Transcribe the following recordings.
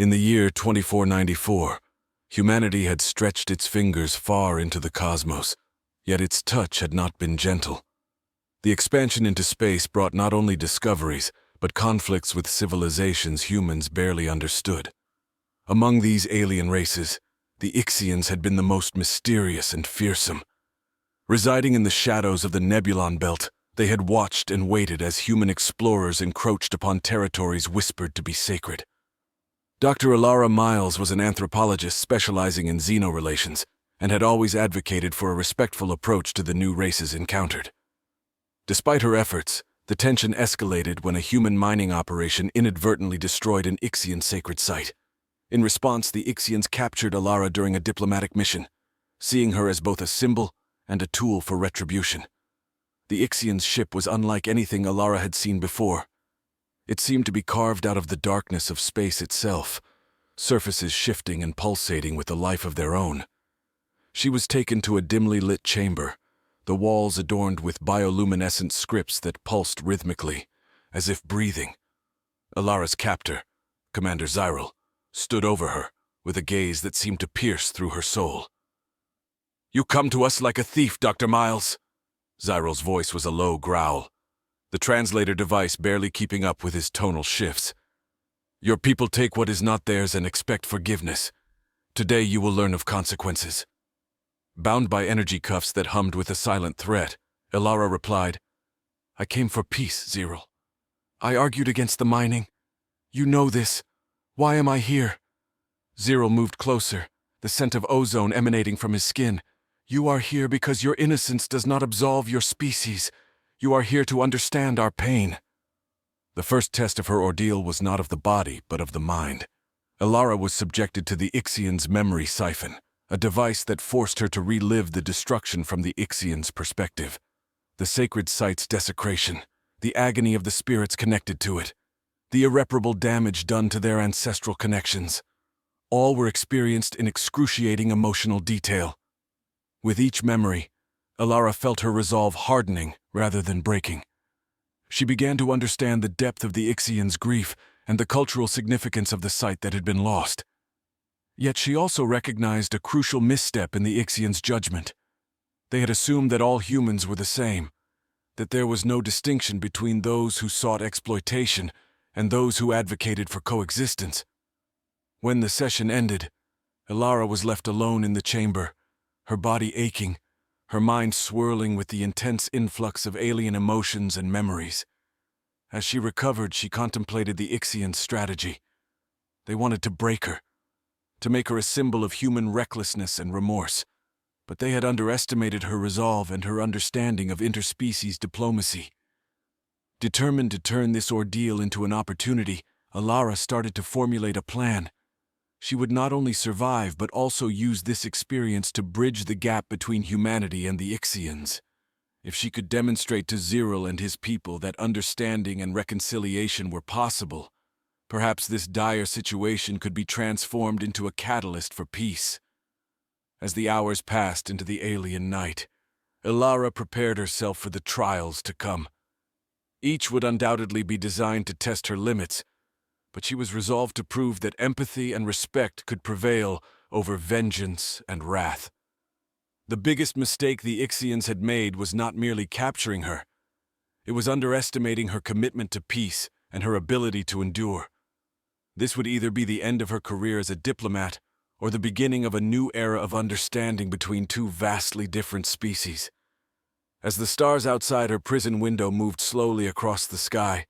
In the year 2494, humanity had stretched its fingers far into the cosmos, yet its touch had not been gentle. The expansion into space brought not only discoveries, but conflicts with civilizations humans barely understood. Among these alien races, the Ixians had been the most mysterious and fearsome. Residing in the shadows of the Nebulon Belt, they had watched and waited as human explorers encroached upon territories whispered to be sacred. Dr. Alara Miles was an anthropologist specializing in xenorelations and had always advocated for a respectful approach to the new races encountered. Despite her efforts, the tension escalated when a human mining operation inadvertently destroyed an Ixian sacred site. In response, the Ixians captured Alara during a diplomatic mission, seeing her as both a symbol and a tool for retribution. The Ixians' ship was unlike anything Alara had seen before. It seemed to be carved out of the darkness of space itself, surfaces shifting and pulsating with a life of their own. She was taken to a dimly lit chamber, the walls adorned with bioluminescent scripts that pulsed rhythmically, as if breathing. Alara's captor, Commander Zyril, stood over her, with a gaze that seemed to pierce through her soul. "You come to us like a thief, Dr. Miles." Zyril's voice was a low growl, the translator device barely keeping up with his tonal shifts. "Your people take what is not theirs and expect forgiveness. Today you will learn of consequences." Bound by energy cuffs that hummed with a silent threat, Alara replied, "I came for peace, Zyril. I argued against the mining. You know this. Why am I here?" Zyril moved closer, the scent of ozone emanating from his skin. "You are here because your innocence does not absolve your species. You are here to understand our pain." The first test of her ordeal was not of the body, but of the mind. Alara was subjected to the Ixian's memory siphon, a device that forced her to relive the destruction from the Ixian's perspective. The sacred site's desecration, the agony of the spirits connected to it, the irreparable damage done to their ancestral connections. All were experienced in excruciating emotional detail. With each memory, Alara felt her resolve hardening rather than breaking. She began to understand the depth of the Ixian's grief and the cultural significance of the site that had been lost. Yet she also recognized a crucial misstep in the Ixian's judgment. They had assumed that all humans were the same, that there was no distinction between those who sought exploitation and those who advocated for coexistence. When the session ended, Alara was left alone in the chamber, her body aching, her mind swirling with the intense influx of alien emotions and memories. As she recovered, she contemplated the Ixian's strategy. They wanted to break her, to make her a symbol of human recklessness and remorse, but they had underestimated her resolve and her understanding of interspecies diplomacy. Determined to turn this ordeal into an opportunity, Alara started to formulate a plan. She would not only survive but also use this experience to bridge the gap between humanity and the Ixians. If she could demonstrate to Zyril and his people that understanding and reconciliation were possible, perhaps this dire situation could be transformed into a catalyst for peace. As the hours passed into the alien night, Alara prepared herself for the trials to come. Each would undoubtedly be designed to test her limits, but she was resolved to prove that empathy and respect could prevail over vengeance and wrath. The biggest mistake the Ixians had made was not merely capturing her. It was underestimating her commitment to peace and her ability to endure. This would either be the end of her career as a diplomat or the beginning of a new era of understanding between two vastly different species. As the stars outside her prison window moved slowly across the sky,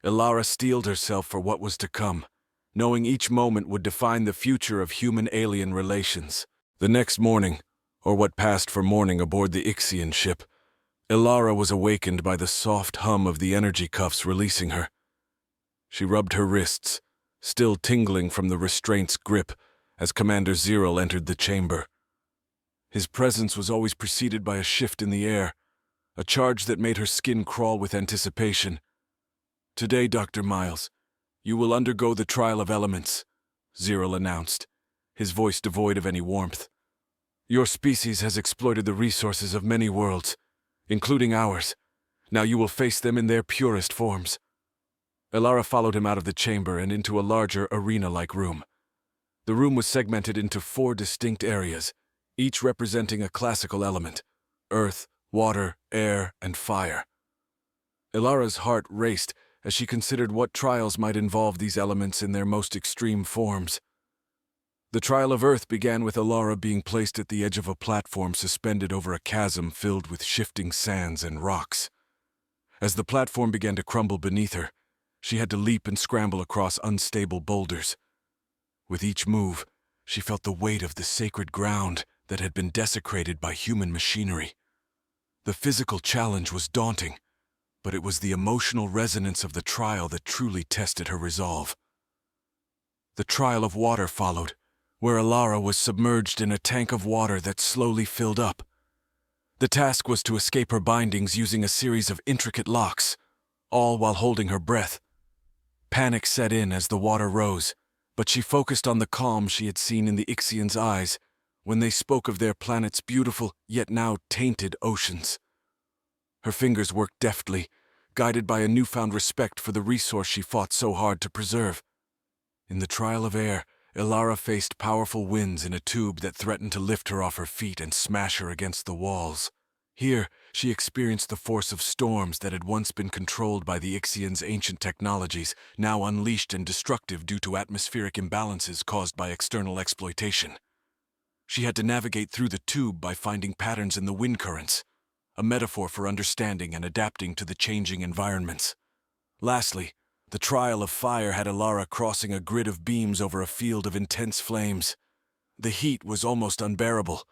Alara steeled herself for what was to come, knowing each moment would define the future of human-alien relations. The next morning, or what passed for morning aboard the Ixian ship, Alara was awakened by the soft hum of the energy cuffs releasing her. She rubbed her wrists, still tingling from the restraint's grip, as Commander Zyril entered the chamber. His presence was always preceded by a shift in the air, a charge that made her skin crawl with anticipation. "Today, Dr. Miles, you will undergo the trial of elements," Zyril announced, his voice devoid of any warmth. "Your species has exploited the resources of many worlds, including ours. Now you will face them in their purest forms." Alara followed him out of the chamber and into a larger arena-like room, The room was segmented into 4 distinct areas, each representing a classical element: earth, water, air, and fire. Ilara's heart raced as she considered what trials might involve these elements in their most extreme forms. The trial of Earth began with Ilara being placed at the edge of a platform suspended over a chasm filled with shifting sands and rocks. As the platform began to crumble beneath her, she had to leap and scramble across unstable boulders. With each move, she felt the weight of the sacred ground that had been desecrated by human machinery. The physical challenge was daunting, but it was the emotional resonance of the trial that truly tested her resolve. The trial of water followed, where Ilara was submerged in a tank of water that slowly filled up. The task was to escape her bindings using a series of intricate locks, all while holding her breath. Panic set in as the water rose, but she focused on the calm she had seen in the Ixians' eyes when they spoke of their planet's beautiful, yet now tainted oceans. Her fingers worked deftly, guided by a newfound respect for the resource she fought so hard to preserve. In the trial of air, Ilara faced powerful winds in a tube that threatened to lift her off her feet and smash her against the walls. Here, she experienced the force of storms that had once been controlled by the Ixians' ancient technologies, now unleashed and destructive due to atmospheric imbalances caused by external exploitation. She had to navigate through the tube by finding patterns in the wind currents, a metaphor for understanding and adapting to the changing environments. Lastly, the trial of fire had Ilara crossing a grid of beams over a field of intense flames. The heat was almost unbearable,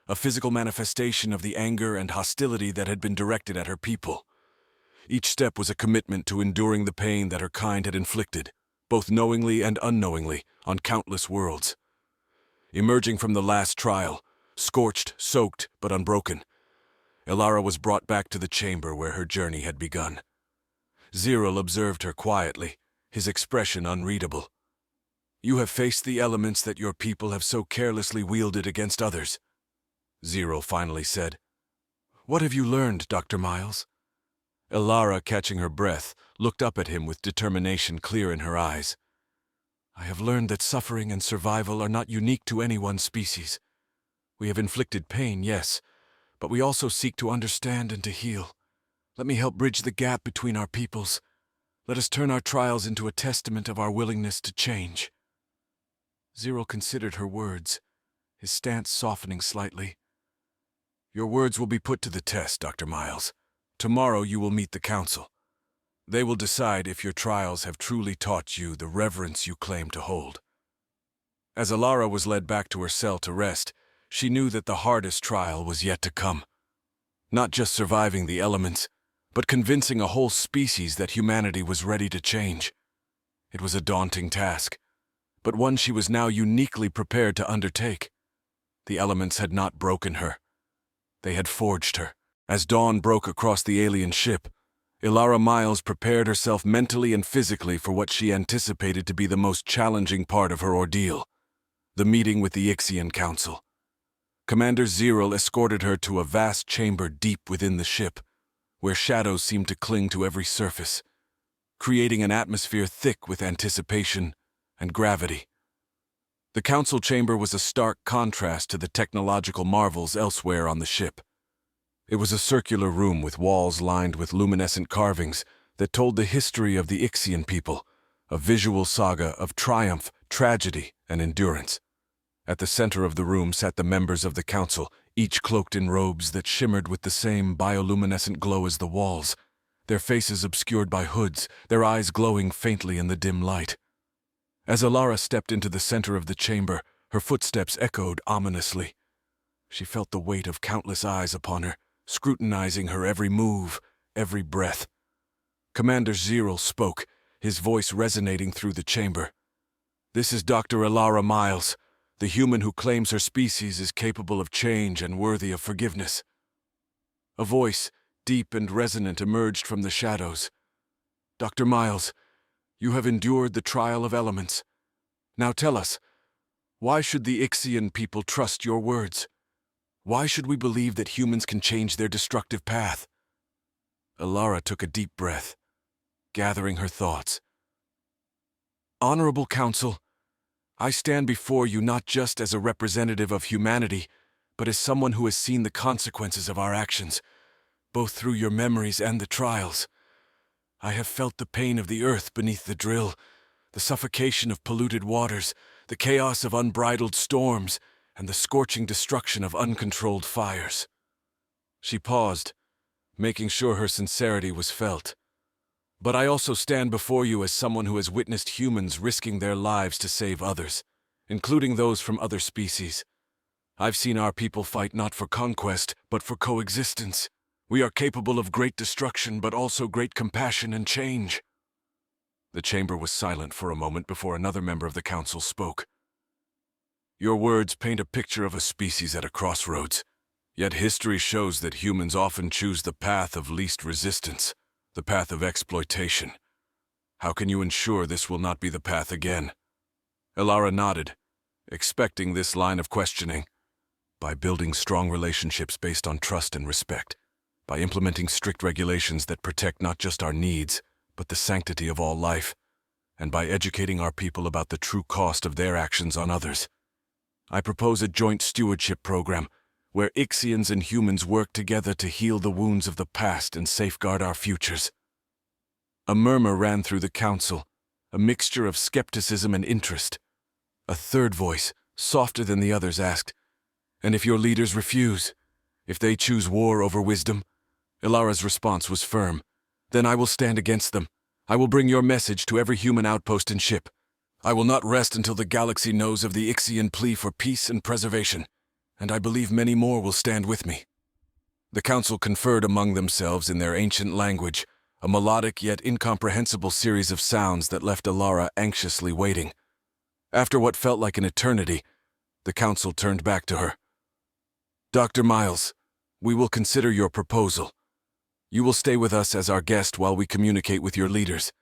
a physical manifestation of the anger and hostility that had been directed at her people. Each step was a commitment to enduring the pain that her kind had inflicted, both knowingly and unknowingly, on countless worlds. Emerging from the last trial, scorched, soaked, but unbroken, Ilara was brought back to the chamber where her journey had begun. Ziril observed her quietly, his expression unreadable. "You have faced the elements that your people have so carelessly wielded against others," Ziril finally said. "What have you learned, Dr. Miles?" Ilara, catching her breath, looked up at him with determination clear in her eyes. "I have learned that suffering and survival are not unique to any one species. We have inflicted pain, yes, but we also seek to understand and to heal. Let me help bridge the gap between our peoples. Let us turn our trials into a testament of our willingness to change." Ziril considered her words, his stance softening slightly. "Your words will be put to the test, Dr. Miles. Tomorrow you will meet the council. They will decide if your trials have truly taught you the reverence you claim to hold." As Ilara was led back to her cell to rest, she knew that the hardest trial was yet to come. Not just surviving the elements, but convincing a whole species that humanity was ready to change. It was a daunting task, but one she was now uniquely prepared to undertake. The elements had not broken her. They had forged her. As dawn broke across the alien ship, Ilara Miles prepared herself mentally and physically for what she anticipated to be the most challenging part of her ordeal: the meeting with the Ixian Council. Commander Ziril escorted her to a vast chamber deep within the ship, where shadows seemed to cling to every surface, creating an atmosphere thick with anticipation and gravity. The council chamber was a stark contrast to the technological marvels elsewhere on the ship. It was a circular room with walls lined with luminescent carvings that told the history of the Ixian people, a visual saga of triumph, tragedy, and endurance. At the center of the room sat the members of the council, each cloaked in robes that shimmered with the same bioluminescent glow as the walls, their faces obscured by hoods, their eyes glowing faintly in the dim light. As Ilara stepped into the center of the chamber, her footsteps echoed ominously. She felt the weight of countless eyes upon her, scrutinizing her every move, every breath. Commander Ziril spoke, his voice resonating through the chamber. "This is Dr. Ilara Miles, the human who claims her species is capable of change and worthy of forgiveness." A voice, deep and resonant, emerged from the shadows. "Dr. Miles, you have endured the trial of elements. Now tell us, why should the Ixian people trust your words? Why should we believe that humans can change their destructive path?" Ilara took a deep breath, gathering her thoughts. "Honorable Council, I stand before you not just as a representative of humanity, but as someone who has seen the consequences of our actions, both through your memories and the trials. I have felt the pain of the earth beneath the drill, the suffocation of polluted waters, the chaos of unbridled storms, and the scorching destruction of uncontrolled fires. She paused, making sure her sincerity was felt. But I also stand before you as someone who has witnessed humans risking their lives to save others, including those from other species. I've seen our people fight not for conquest, but for coexistence. We are capable of great destruction, but also great compassion and change. The chamber was silent for a moment before another member of the council spoke. Your words paint a picture of a species at a crossroads. Yet history shows that humans often choose the path of least resistance, the path of exploitation. How can you ensure this will not be the path again? Elara nodded, expecting this line of questioning. By building strong relationships based on trust and respect, by implementing strict regulations that protect not just our needs, but the sanctity of all life, and by educating our people about the true cost of their actions on others. I propose a joint stewardship program where Ixians and humans work together to heal the wounds of the past and safeguard our futures. A murmur ran through the council, a mixture of skepticism and interest. A third voice, softer than the others, asked, "And if your leaders refuse? If they choose war over wisdom?" Elara's response was firm. "Then I will stand against them. I will bring your message to every human outpost and ship. I will not rest until the galaxy knows of the Ixian plea for peace and preservation, and I believe many more will stand with me." The council conferred among themselves in their ancient language, a melodic yet incomprehensible series of sounds that left Elara anxiously waiting. After what felt like an eternity, the council turned back to her. "Dr. Miles, we will consider your proposal. You will stay with us as our guest while we communicate with your leaders.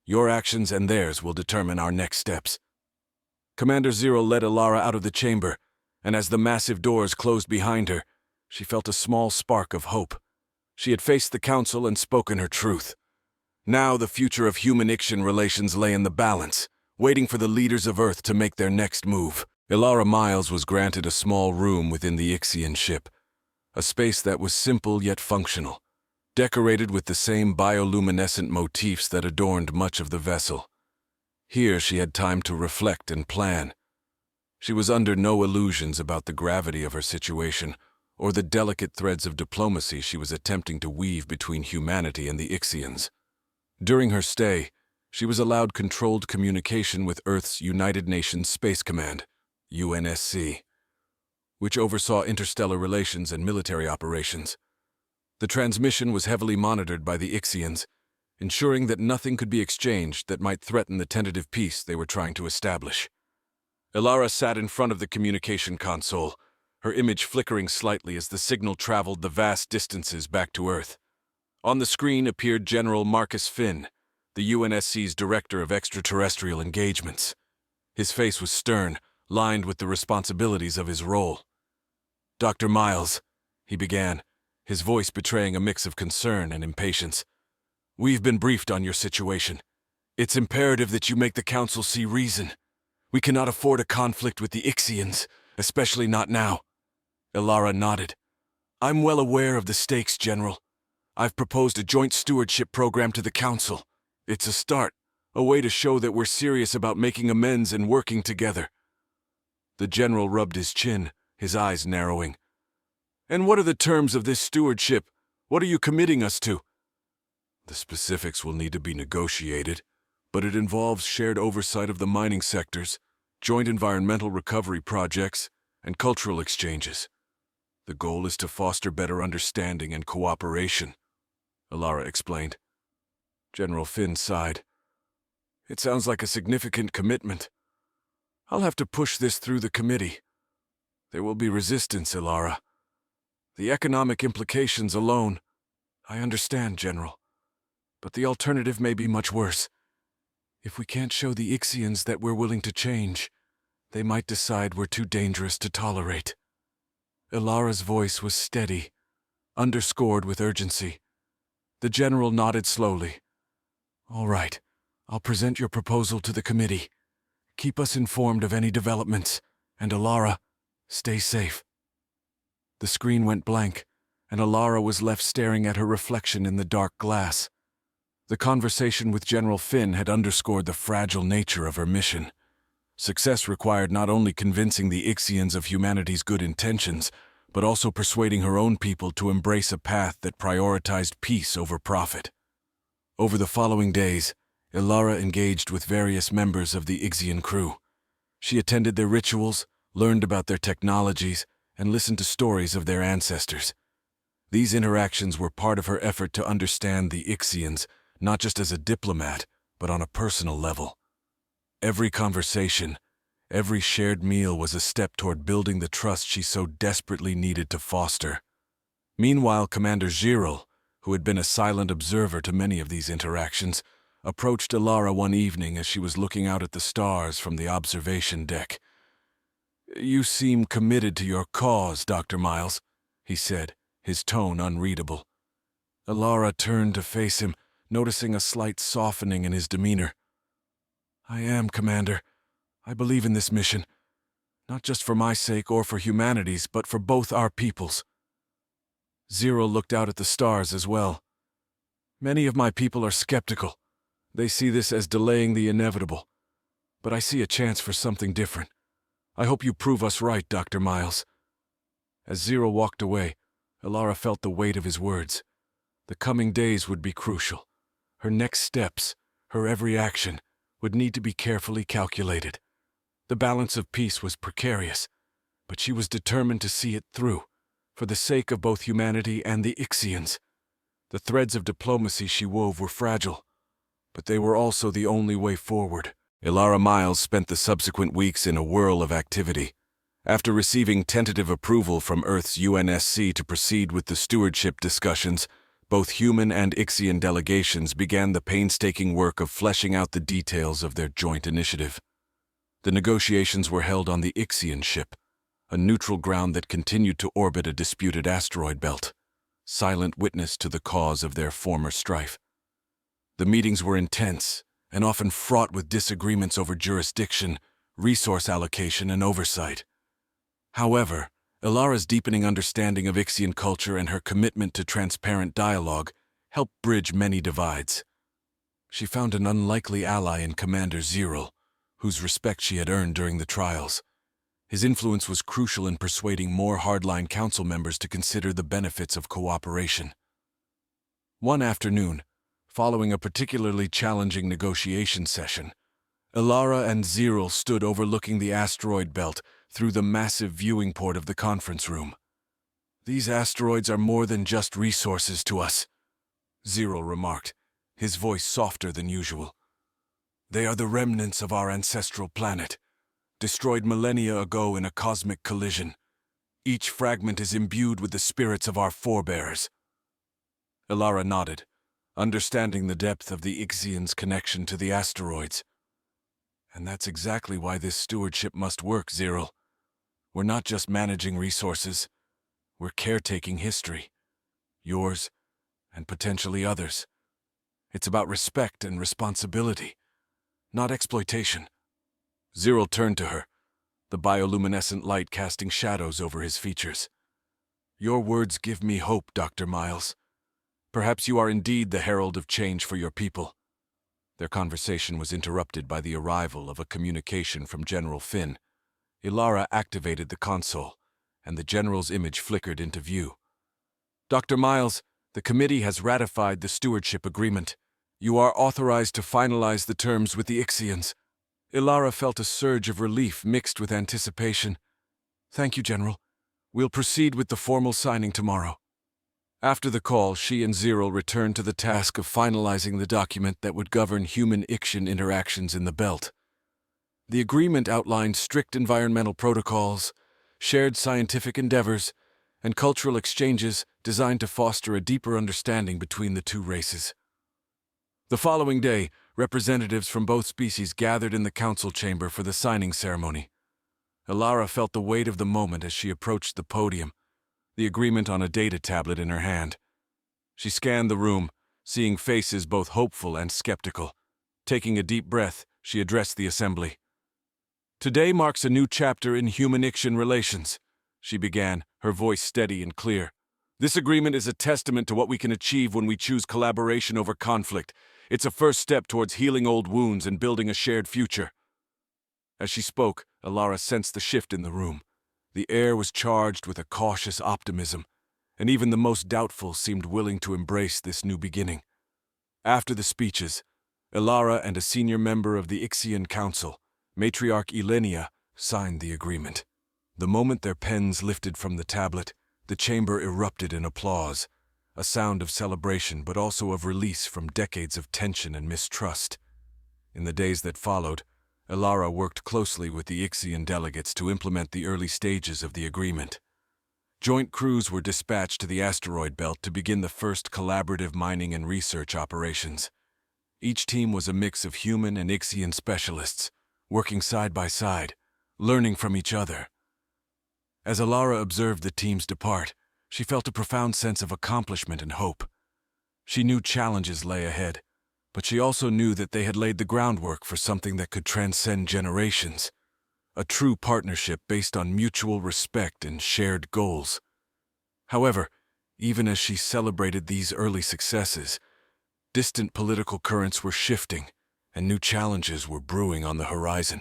Your actions and theirs will determine our next steps." Commander Zero led Elara out of the chamber, and as the massive doors closed behind her, she felt a small spark of hope. She had faced the council and spoken her truth. Now the future of human-Ixian relations lay in the balance, waiting for the leaders of Earth to make their next move. Elara Miles was granted a small room within the Ixian ship, a space that was simple yet functional, decorated with the same bioluminescent motifs that adorned much of the vessel. Here she had time to reflect and plan. She was under no illusions about the gravity of her situation or the delicate threads of diplomacy she was attempting to weave between humanity and the Ixians. During her stay, she was allowed controlled communication with Earth's United Nations Space Command, UNSC, which oversaw interstellar relations and military operations. The transmission was heavily monitored by the Ixians, ensuring that nothing could be exchanged that might threaten the tentative peace they were trying to establish. Elara sat in front of the communication console, her image flickering slightly as the signal traveled the vast distances back to Earth. On the screen appeared General Marcus Finn, the UNSC's Director of Extraterrestrial Engagements. His face was stern, lined with the responsibilities of his role. "Dr. Miles," he began, his voice betraying a mix of concern and impatience. "We've been briefed on your situation. It's imperative that you make the Council see reason. We cannot afford a conflict with the Ixians, especially not now." Elara nodded. "I'm well aware of the stakes, General. I've proposed a joint stewardship program to the Council. It's a start, a way to show that we're serious about making amends and working together." The General rubbed his chin, his eyes narrowing. "And what are the terms of this stewardship? What are you committing us to?" "The specifics will need to be negotiated, but it involves shared oversight of the mining sectors, joint environmental recovery projects, and cultural exchanges. The goal is to foster better understanding and cooperation," Elara explained. General Finn sighed. "It sounds like a significant commitment. I'll have to push this through the committee. There will be resistance, Elara. The economic implications alone. I understand, General. But the alternative may be much worse. If we can't show the Ixians that we're willing to change, they might decide we're too dangerous to tolerate." Elara's voice was steady, underscored with urgency. The General nodded slowly. "All right, I'll present your proposal to the committee. Keep us informed of any developments, and Alara, stay safe." The screen went blank, and Alara was left staring at her reflection in the dark glass. The conversation with General Finn had underscored the fragile nature of her mission. Success required not only convincing the Ixians of humanity's good intentions, but also persuading her own people to embrace a path that prioritized peace over profit. Over the following days, Ilara engaged with various members of the Ixian crew. She attended their rituals, learned about their technologies, and listened to stories of their ancestors. These interactions were part of her effort to understand the Ixians, not just as a diplomat, but on a personal level. Every conversation, every shared meal was a step toward building the trust she so desperately needed to foster. Meanwhile, Commander Ziril, who had been a silent observer to many of these interactions, approached Ilara one evening as she was looking out at the stars from the observation deck. "You seem committed to your cause, Dr. Miles," he said, his tone unreadable. Ilara turned to face him, noticing a slight softening in his demeanor. "I am, Commander. I believe in this mission, not just for my sake or for humanity's, but for both our peoples." Zero looked out at the stars as well. "Many of my people are skeptical. They see this as delaying the inevitable. But I see a chance for something different. I hope you prove us right, Dr. Miles." As Zero walked away, Ilara felt the weight of his words. The coming days would be crucial. Her next steps, her every action, would need to be carefully calculated. The balance of peace was precarious, but she was determined to see it through, for the sake of both humanity and the Ixians. The threads of diplomacy she wove were fragile, but they were also the only way forward. Ilara Miles spent the subsequent weeks in a whirl of activity. After receiving tentative approval from Earth's UNSC to proceed with the stewardship discussions, both human and Ixian delegations began the painstaking work of fleshing out the details of their joint initiative. The negotiations were held on the Ixian ship, a neutral ground that continued to orbit a disputed asteroid belt, silent witness to the cause of their former strife. The meetings were intense and often fraught with disagreements over jurisdiction, resource allocation, and oversight. However, Ilara's deepening understanding of Ixian culture and her commitment to transparent dialogue helped bridge many divides. She found an unlikely ally in Commander Ziril, whose respect she had earned during the trials. His influence was crucial in persuading more hardline council members to consider the benefits of cooperation. One afternoon, following a particularly challenging negotiation session, Ilara and Ziril stood overlooking the asteroid belt through the massive viewing port of the conference room. "These asteroids are more than just resources to us," Ziril remarked, his voice softer than usual. "They are the remnants of our ancestral planet, destroyed millennia ago in a cosmic collision. Each fragment is imbued with the spirits of our forebears." Ilara nodded, understanding the depth of the Ixians' connection to the asteroids. "And that's exactly why this stewardship must work, Ziril. We're not just managing resources, we're caretaking history. Yours, and potentially others. It's about respect and responsibility, not exploitation." Ziril turned to her, the bioluminescent light casting shadows over his features. "Your words give me hope, Dr. Miles. Perhaps you are indeed the herald of change for your people." Their conversation was interrupted by the arrival of a communication from General Finn. Ilara activated the console, and the General's image flickered into view. "Dr. Miles, the committee has ratified the stewardship agreement. You are authorized to finalize the terms with the Ixians." Ilara felt a surge of relief mixed with anticipation. "Thank you, General. We'll proceed with the formal signing tomorrow." After the call, she and Ziril returned to the task of finalizing the document that would govern human-Ixian interactions in the belt. The agreement outlined strict environmental protocols, shared scientific endeavors, and cultural exchanges designed to foster a deeper understanding between the two races. The following day, representatives from both species gathered in the council chamber for the signing ceremony. Ilara felt the weight of the moment as she approached the podium, the agreement on a data tablet in her hand. She scanned the room, seeing faces both hopeful and skeptical. Taking a deep breath, she addressed the assembly. Today marks a new chapter in human-Ixian relations, she began, her voice steady and clear. This agreement is a testament to what we can achieve when we choose collaboration over conflict. It's a first step towards healing old wounds and building a shared future. As she spoke, Alara sensed the shift in the room. The air was charged with a cautious optimism, and even the most doubtful seemed willing to embrace this new beginning. After the speeches, Alara and a senior member of the Ixian Council, Matriarch Elenia, signed the agreement. The moment their pens lifted from the tablet, the chamber erupted in applause, a sound of celebration but also of release from decades of tension and mistrust. In the days that followed, Alara worked closely with the Ixian delegates to implement the early stages of the agreement. Joint crews were dispatched to the asteroid belt to begin the first collaborative mining and research operations. Each team was a mix of human and Ixian specialists, working side by side, learning from each other. As Alara observed the teams depart, she felt a profound sense of accomplishment and hope. She knew challenges lay ahead, but she also knew that they had laid the groundwork for something that could transcend generations, a true partnership based on mutual respect and shared goals. However, even as she celebrated these early successes, distant political currents were shifting, and new challenges were brewing on the horizon.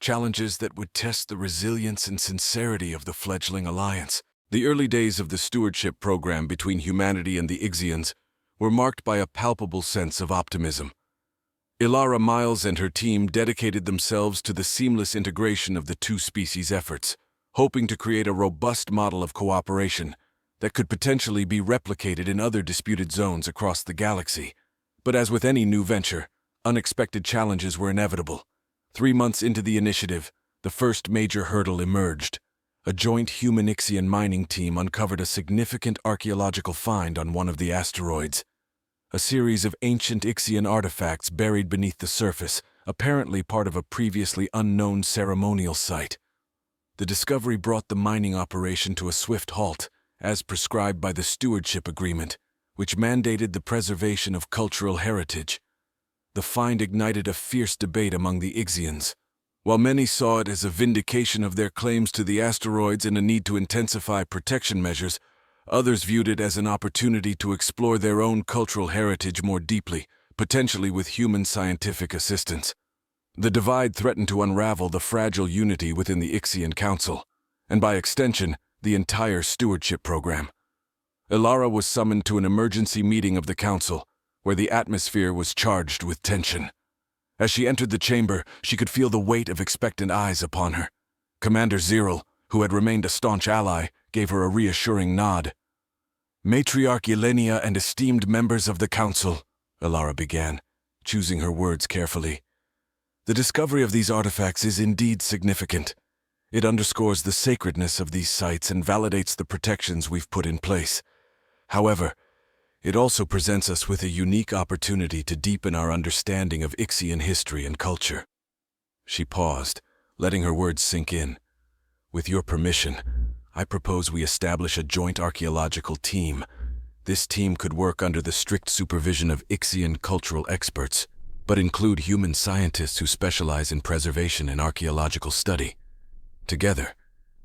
Challenges that would test the resilience and sincerity of the fledgling alliance. The early days of the stewardship program between humanity and the Ixians were marked by a palpable sense of optimism. Alara Miles and her team dedicated themselves to the seamless integration of the two species' efforts, hoping to create a robust model of cooperation that could potentially be replicated in other disputed zones across the galaxy. But as with any new venture, unexpected challenges were inevitable. 3 months into the initiative, the first major hurdle emerged. A joint human-Ixian mining team uncovered a significant archaeological find on one of the asteroids. A series of ancient Ixian artifacts buried beneath the surface, apparently part of a previously unknown ceremonial site. The discovery brought the mining operation to a swift halt, as prescribed by the stewardship agreement, which mandated the preservation of cultural heritage. The find ignited a fierce debate among the Ixians. While many saw it as a vindication of their claims to the asteroids and a need to intensify protection measures, others viewed it as an opportunity to explore their own cultural heritage more deeply, potentially with human scientific assistance. The divide threatened to unravel the fragile unity within the Ixian Council, and by extension, the entire stewardship program. Alara was summoned to an emergency meeting of the Council, where the atmosphere was charged with tension. As she entered the chamber, she could feel the weight of expectant eyes upon her. Commander Ziril, who had remained a staunch ally, gave her a reassuring nod. "Matriarch Elenia and esteemed members of the Council," Alara began, choosing her words carefully. "The discovery of these artifacts is indeed significant. It underscores the sacredness of these sites and validates the protections we've put in place. However, it also presents us with a unique opportunity to deepen our understanding of Ixian history and culture." She paused, letting her words sink in. "With your permission, I propose we establish a joint archaeological team. This team could work under the strict supervision of Ixian cultural experts, but include human scientists who specialize in preservation and archaeological study. Together,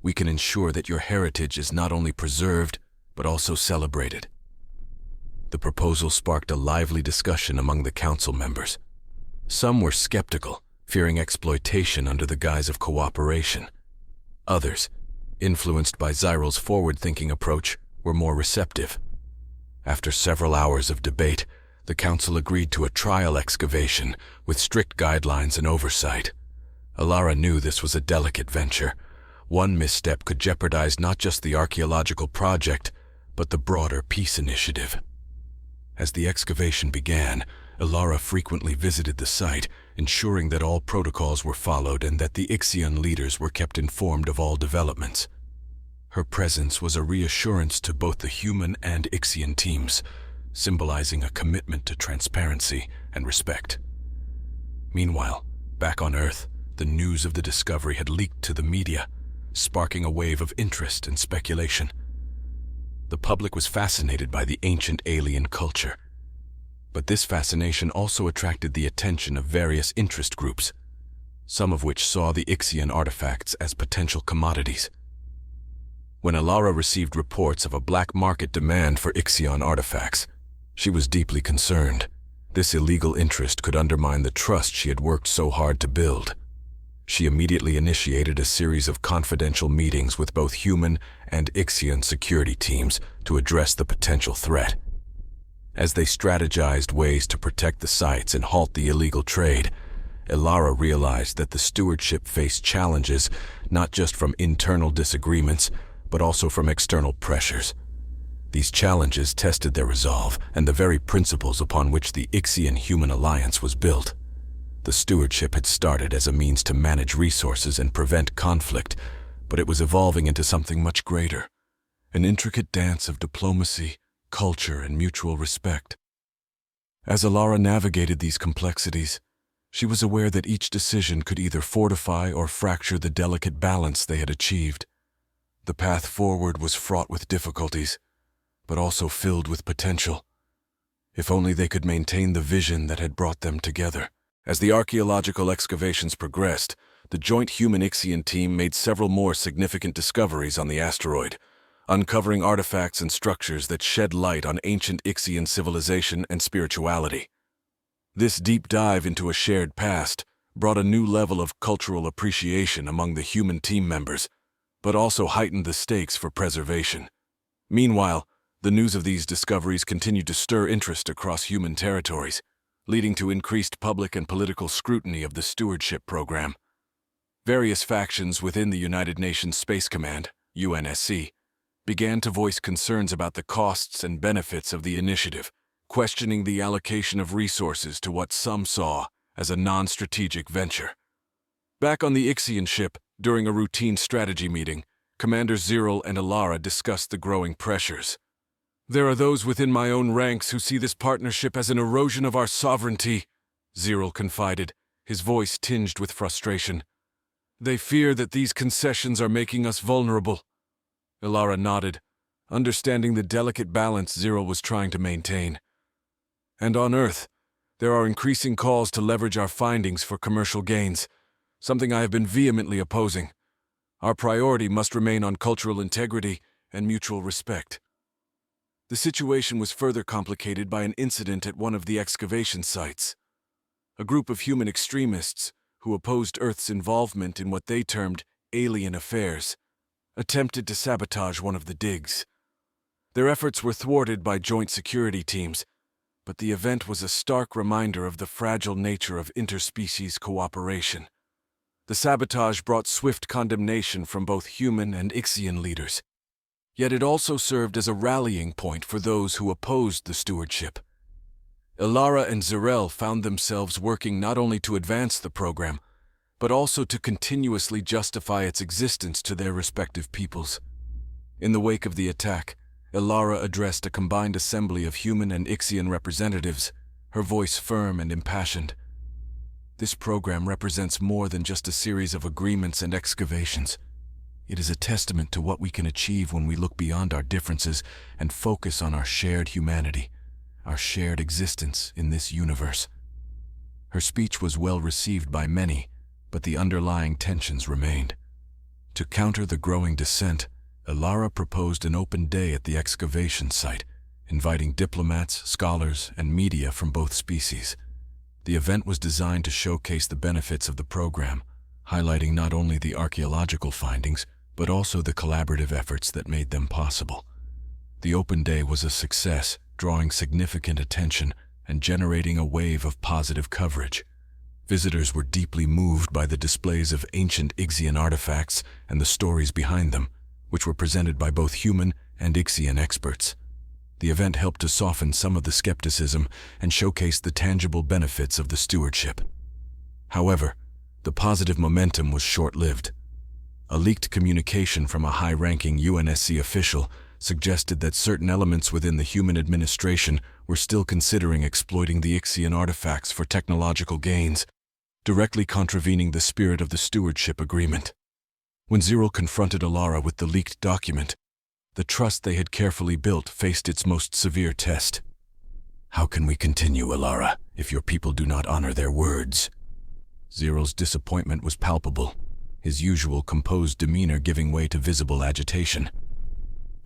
we can ensure that your heritage is not only preserved, but also celebrated." The proposal sparked a lively discussion among the council members. Some were skeptical, fearing exploitation under the guise of cooperation. Others, influenced by Ziril's forward-thinking approach, were more receptive. After several hours of debate, the council agreed to a trial excavation with strict guidelines and oversight. Alara knew this was a delicate venture. One misstep could jeopardize not just the archaeological project, but the broader peace initiative. As the excavation began, Alara frequently visited the site, ensuring that all protocols were followed and that the Ixian leaders were kept informed of all developments. Her presence was a reassurance to both the human and Ixian teams, symbolizing a commitment to transparency and respect. Meanwhile, back on Earth, the news of the discovery had leaked to the media, sparking a wave of interest and speculation. The public was fascinated by the ancient alien culture. But this fascination also attracted the attention of various interest groups. some of which saw the Ixian artifacts as potential commodities. When Alara received reports of a black market demand for Ixian artifacts, she was deeply concerned. This illegal interest could undermine the trust she had worked so hard to build. She immediately initiated a series of confidential meetings with both human and Ixian security teams to address the potential threat. As they strategized ways to protect the sites and halt the illegal trade, Alara realized that the stewardship faced challenges not just from internal disagreements, but also from external pressures. These challenges tested their resolve and the very principles upon which the Ixian-human alliance was built. The stewardship had started as a means to manage resources and prevent conflict, but it was evolving into something much greater, an intricate dance of diplomacy, culture, and mutual respect. As Alara navigated these complexities, she was aware that each decision could either fortify or fracture the delicate balance they had achieved. The path forward was fraught with difficulties, but also filled with potential. If only they could maintain the vision that had brought them together. As the archaeological excavations progressed, the joint human-Ixian team made several more significant discoveries on the asteroid, uncovering artifacts and structures that shed light on ancient Ixian civilization and spirituality. This deep dive into a shared past brought a new level of cultural appreciation among the human team members, but also heightened the stakes for preservation. Meanwhile, the news of these discoveries continued to stir interest across human territories, leading to increased public and political scrutiny of the stewardship program. Various factions within the United Nations Space Command, UNSC, began to voice concerns about the costs and benefits of the initiative, questioning the allocation of resources to what some saw as a non-strategic venture. Back on the Ixian ship, during a routine strategy meeting, Commanders Ziril and Alara discussed the growing pressures. "There are those within my own ranks who see this partnership as an erosion of our sovereignty," Ziril confided, his voice tinged with frustration. "They fear that these concessions are making us vulnerable." Alara nodded, understanding the delicate balance Ziril was trying to maintain. "And on Earth, there are increasing calls to leverage our findings for commercial gains, something I have been vehemently opposing. Our priority must remain on cultural integrity and mutual respect." The situation was further complicated by an incident at one of the excavation sites. A group of human extremists, who opposed Earth's involvement in what they termed alien affairs, attempted to sabotage one of the digs. Their efforts were thwarted by joint security teams, but the event was a stark reminder of the fragile nature of interspecies cooperation. The sabotage brought swift condemnation from both human and Ixian leaders. Yet it also served as a rallying point for those who opposed the stewardship. Alara and Ziril found themselves working not only to advance the program, but also to continuously justify its existence to their respective peoples. In the wake of the attack, Alara addressed a combined assembly of human and Ixian representatives, her voice firm and impassioned. "This program represents more than just a series of agreements and excavations. It is a testament to what we can achieve when we look beyond our differences and focus on our shared humanity, our shared existence in this universe." Her speech was well received by many, but the underlying tensions remained. To counter the growing dissent, Alara proposed an open day at the excavation site, inviting diplomats, scholars, and media from both species. The event was designed to showcase the benefits of the program, highlighting not only the archaeological findings, but also the collaborative efforts that made them possible. The open day was a success, drawing significant attention and generating a wave of positive coverage. Visitors were deeply moved by the displays of ancient Ixian artifacts and the stories behind them, which were presented by both human and Ixian experts. The event helped to soften some of the skepticism and showcase the tangible benefits of the stewardship. However, the positive momentum was short-lived. A leaked communication from a high-ranking UNSC official suggested that certain elements within the human administration were still considering exploiting the Ixian artifacts for technological gains, directly contravening the spirit of the stewardship agreement. When Ziril confronted Alara with the leaked document, the trust they had carefully built faced its most severe test. "How can we continue, Alara, if your people do not honor their words?" Zero's disappointment was palpable, his usual composed demeanor giving way to visible agitation.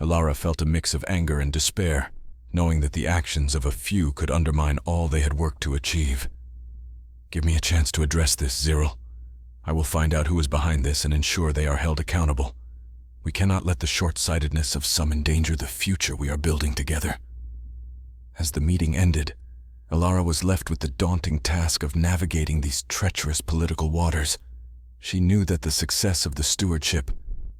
Alara felt a mix of anger and despair, knowing that the actions of a few could undermine all they had worked to achieve. "Give me a chance to address this, Zero. I will find out who is behind this and ensure they are held accountable. We cannot let the short-sightedness of some endanger the future we are building together." As the meeting ended, Alara was left with the daunting task of navigating these treacherous political waters. She knew that the success of the stewardship,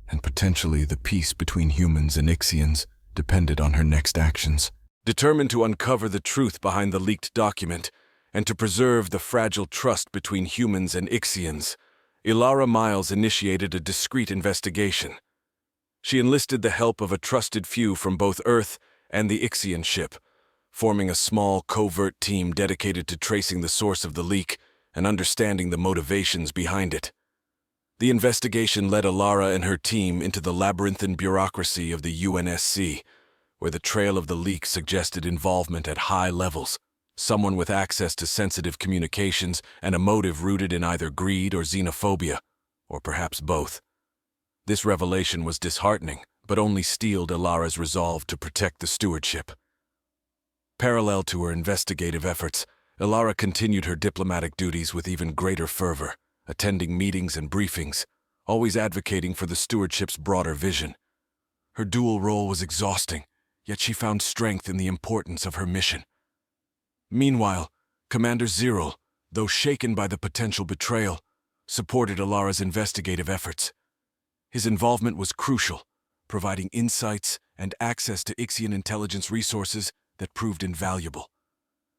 and potentially the peace between humans and Ixians, depended on her next actions. Determined to uncover the truth behind the leaked document, and to preserve the fragile trust between humans and Ixians, Alara Miles initiated a discreet investigation. She enlisted the help of a trusted few from both Earth and the Ixian ship, forming a small, covert team dedicated to tracing the source of the leak and understanding the motivations behind it. The investigation led Alara and her team into the labyrinthine bureaucracy of the UNSC, where the trail of the leak suggested involvement at high levels, someone with access to sensitive communications and a motive rooted in either greed or xenophobia, or perhaps both. This revelation was disheartening, but only steeled Alara's resolve to protect the stewardship. Parallel to her investigative efforts, Alara continued her diplomatic duties with even greater fervor, attending meetings and briefings, always advocating for the stewardship's broader vision. Her dual role was exhausting, yet she found strength in the importance of her mission. Meanwhile, Commander Zero, though shaken by the potential betrayal, supported Alara's investigative efforts. His involvement was crucial, providing insights and access to Ixian intelligence resources that proved invaluable.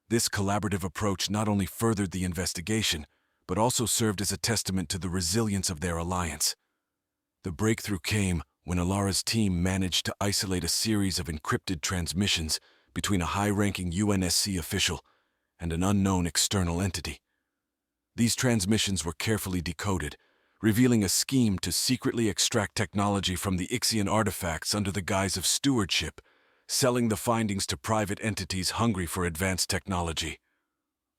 This collaborative approach not only furthered the investigation, but also served as a testament to the resilience of their alliance. The breakthrough came when Alara's team managed to isolate a series of encrypted transmissions between a high-ranking UNSC official and an unknown external entity. These transmissions were carefully decoded, revealing a scheme to secretly extract technology from the Ixian artifacts under the guise of stewardship, selling the findings to private entities hungry for advanced technology.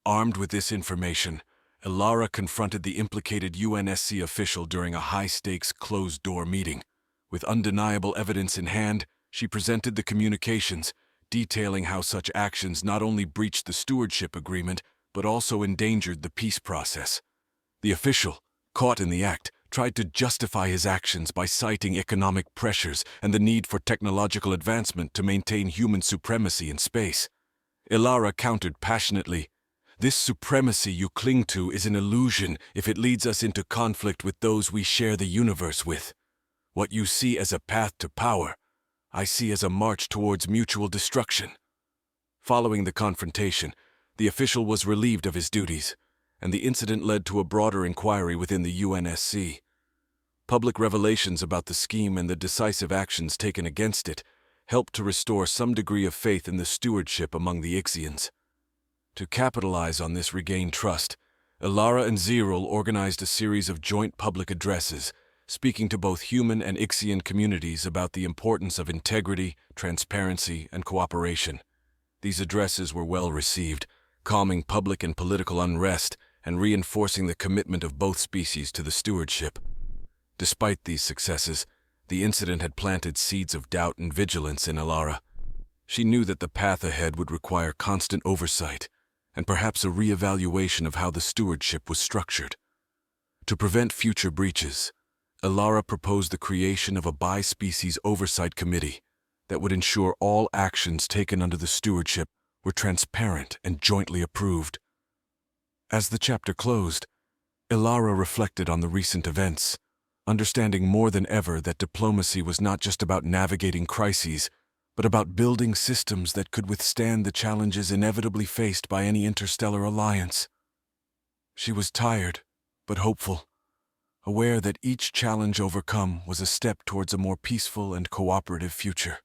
Armed with this information, Alara confronted the implicated UNSC official during a high-stakes, closed-door meeting. With undeniable evidence in hand, she presented the communications, detailing how such actions not only breached the stewardship agreement, but also endangered the peace process. The official, caught in the act, tried to justify his actions by citing economic pressures and the need for technological advancement to maintain human supremacy in space. Alara countered passionately, "This supremacy you cling to is an illusion if it leads us into conflict with those we share the universe with. What you see as a path to power, I see as a march towards mutual destruction." Following the confrontation, the official was relieved of his duties, and the incident led to a broader inquiry within the UNSC. Public revelations about the scheme and the decisive actions taken against it helped to restore some degree of faith in the stewardship among the Ixians. To capitalize on this regained trust, Alara and Zero organized a series of joint public addresses, speaking to both human and Ixian communities about the importance of integrity, transparency, and cooperation. These addresses were well received, calming public and political unrest and reinforcing the commitment of both species to the stewardship. Despite these successes, the incident had planted seeds of doubt and vigilance in Alara. She knew that the path ahead would require constant oversight and perhaps a re-evaluation of how the stewardship was structured. To prevent future breaches, Alara proposed the creation of a bi-species oversight committee that would ensure all actions taken under the stewardship were transparent and jointly approved. As the chapter closed, Alara reflected on the recent events, understanding more than ever that diplomacy was not just about navigating crises, but about building systems that could withstand the challenges inevitably faced by any interstellar alliance. She was tired, but hopeful, aware that each challenge overcome was a step towards a more peaceful and cooperative future.